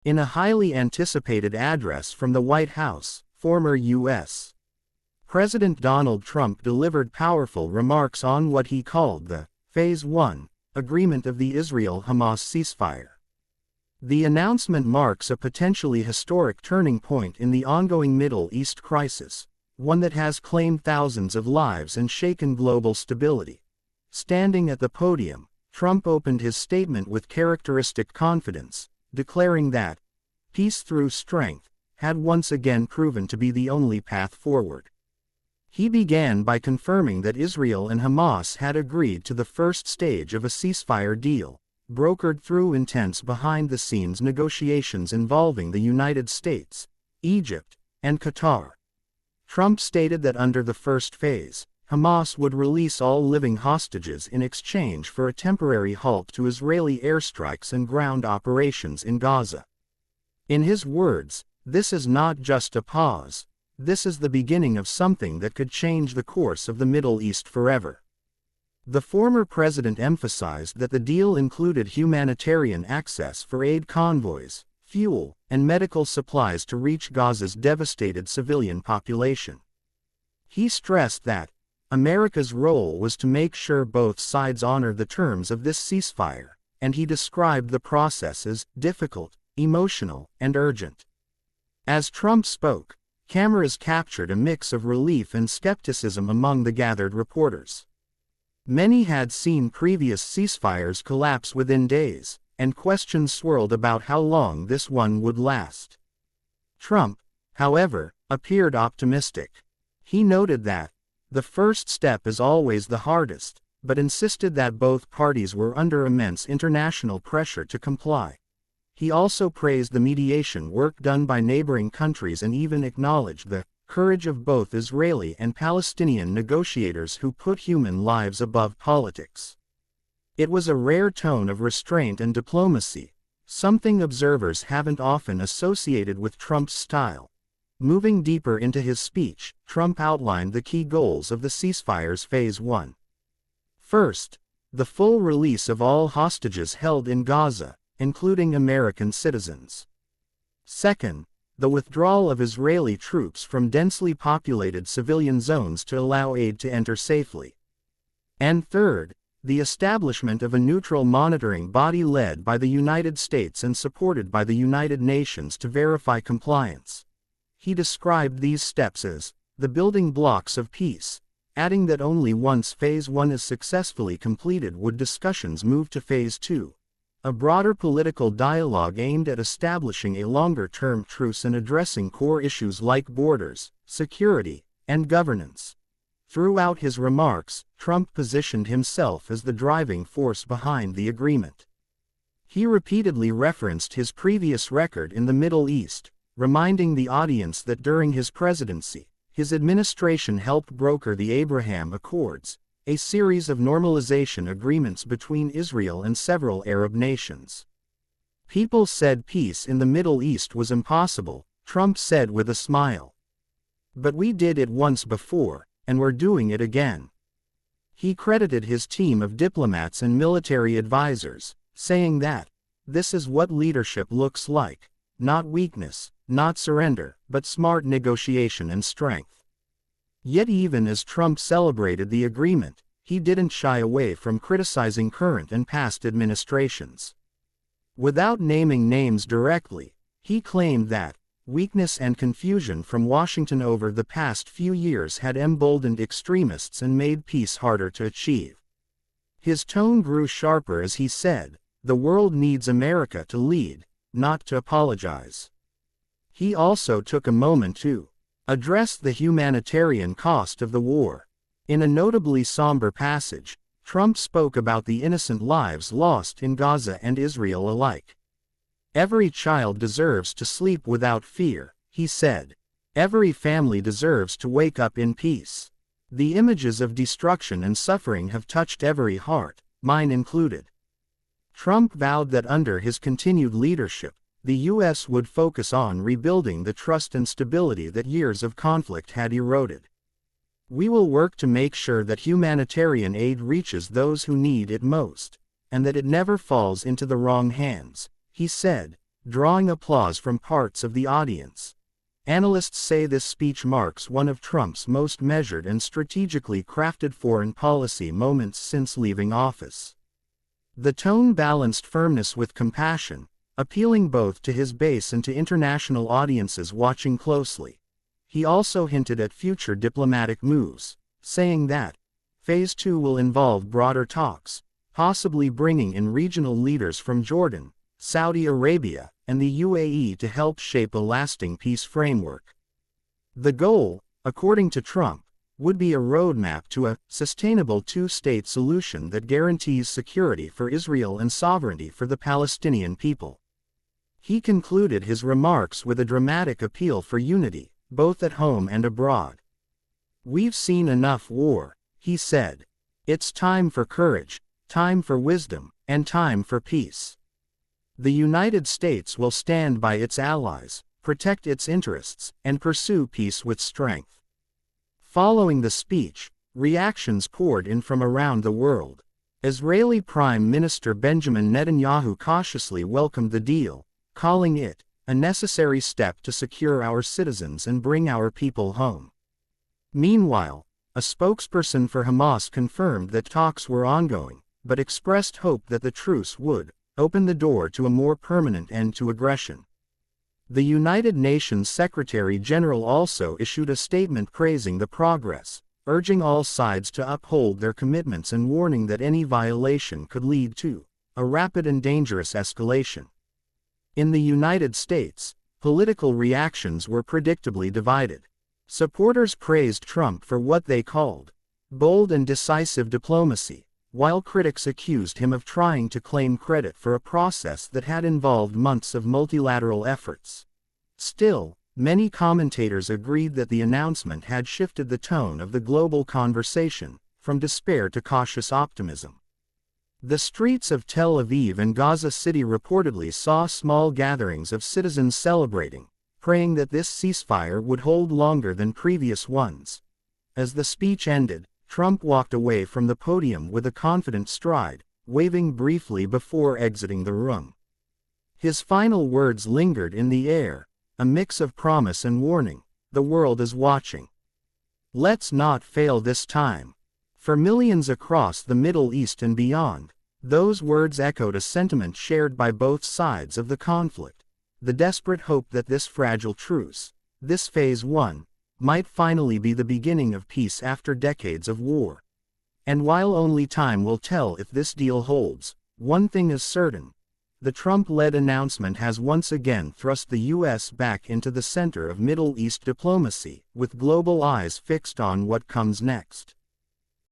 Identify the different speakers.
Speaker 1: In a highly anticipated address from the White House, former U.S. President Donald Trump delivered powerful remarks on what he called the Phase 1 agreement of the Israel-Hamas ceasefire. The announcement marks a potentially historic turning point in the ongoing Middle East crisis, one that has claimed thousands of lives and shaken global stability. Standing at the podium, Trump opened his statement with characteristic confidence, declaring that peace through strength had once again proven to be the only path forward. He began by confirming that Israel and Hamas had agreed to the first stage of a ceasefire deal, brokered through intense behind-the-scenes negotiations involving the United States, Egypt, and Qatar. Trump stated that under the first phase, Hamas would release all living hostages in exchange for a temporary halt to Israeli airstrikes and ground operations in Gaza. In his words, "This is not just a pause, this is the beginning of something that could change the course of the Middle East forever." The former president emphasized that the deal included humanitarian access for aid convoys, fuel, and medical supplies to reach Gaza's devastated civilian population. He stressed that America's role was to make sure both sides honor the terms of this ceasefire, and he described the process as difficult, emotional, and urgent. As Trump spoke, cameras captured a mix of relief and skepticism among the gathered reporters. Many had seen previous ceasefires collapse within days, and questions swirled about how long this one would last. Trump, however, appeared optimistic. He noted that the first step is always the hardest, but insisted that both parties were under immense international pressure to comply. He also praised the mediation work done by neighboring countries and even acknowledged the courage of both Israeli and Palestinian negotiators who put human lives above politics. It was a rare tone of restraint and diplomacy, something observers haven't often associated with Trump's style. Moving deeper into his speech, Trump outlined the key goals of the ceasefire's Phase 1. First, the full release of all hostages held in Gaza, including American citizens. Second, the withdrawal of Israeli troops from densely populated civilian zones to allow aid to enter safely. And third, the establishment of a neutral monitoring body led by the United States and supported by the United Nations to verify compliance. He described these steps as the building blocks of peace, adding that only once Phase 1 is successfully completed would discussions move to Phase 2, a broader political dialogue aimed at establishing a longer-term truce and addressing core issues like borders, security, and governance. Throughout his remarks, Trump positioned himself as the driving force behind the agreement. He repeatedly referenced his previous record in the Middle East, reminding the audience that during his presidency, his administration helped broker the Abraham Accords, a series of normalization agreements between Israel and several Arab nations. People said peace in the Middle East was impossible, Trump said with a smile. But we did it once before, and we're doing it again. He credited his team of diplomats and military advisors, saying that, "This is what leadership looks like, not weakness, not surrender, but smart negotiation and strength." Yet even as Trump celebrated the agreement, he didn't shy away from criticizing current and past administrations. Without naming names directly, he claimed that weakness and confusion from Washington over the past few years had emboldened extremists and made peace harder to achieve. His tone grew sharper as he said, "The world needs America to lead, not to apologize." He also took a moment to address the humanitarian cost of the war. In a notably somber passage, Trump spoke about the innocent lives lost in Gaza and Israel alike. "Every child deserves to sleep without fear," he said. "Every family deserves to wake up in peace. The images of destruction and suffering have touched every heart, mine included." Trump vowed that under his continued leadership, the U.S. would focus on rebuilding the trust and stability that years of conflict had eroded. "We will work to make sure that humanitarian aid reaches those who need it most, and that it never falls into the wrong hands," he said, drawing applause from parts of the audience. Analysts say this speech marks one of Trump's most measured and strategically crafted foreign policy moments since leaving office. The tone balanced firmness with compassion, appealing both to his base and to international audiences watching closely. He also hinted at future diplomatic moves, saying that Phase 2 will involve broader talks, possibly bringing in regional leaders from Jordan, Saudi Arabia, and the UAE to help shape a lasting peace framework. The goal, according to Trump, would be a roadmap to a sustainable two-state solution that guarantees security for Israel and sovereignty for the Palestinian people. He concluded his remarks with a dramatic appeal for unity, both at home and abroad. "We've seen enough war," he said. "It's time for courage, time for wisdom, and time for peace. The United States will stand by its allies, protect its interests, and pursue peace with strength." Following the speech, reactions poured in from around the world. Israeli Prime Minister Benjamin Netanyahu cautiously welcomed the deal, calling it a necessary step to secure our citizens and bring our people home. Meanwhile, a spokesperson for Hamas confirmed that talks were ongoing, but expressed hope that the truce would open the door to a more permanent end to aggression. The United Nations Secretary-General also issued a statement praising the progress, urging all sides to uphold their commitments and warning that any violation could lead to a rapid and dangerous escalation. In the United States, political reactions were predictably divided. Supporters praised Trump for what they called bold and decisive diplomacy, while critics accused him of trying to claim credit for a process that had involved months of multilateral efforts. Still, many commentators agreed that the announcement had shifted the tone of the global conversation, from despair to cautious optimism. The streets of Tel Aviv and Gaza City reportedly saw small gatherings of citizens celebrating, praying that this ceasefire would hold longer than previous ones. As the speech ended, Trump walked away from the podium with a confident stride, waving briefly before exiting the room. His final words lingered in the air, a mix of promise and warning: "The world is watching. Let's not fail this time." For millions across the Middle East and beyond, those words echoed a sentiment shared by both sides of the conflict: the desperate hope that this fragile truce, this Phase 1, might finally be the beginning of peace after decades of war. And while only time will tell if this deal holds, one thing is certain: the Trump-led announcement has once again thrust the U.S. back into the center of Middle East diplomacy, with global eyes fixed on what comes next.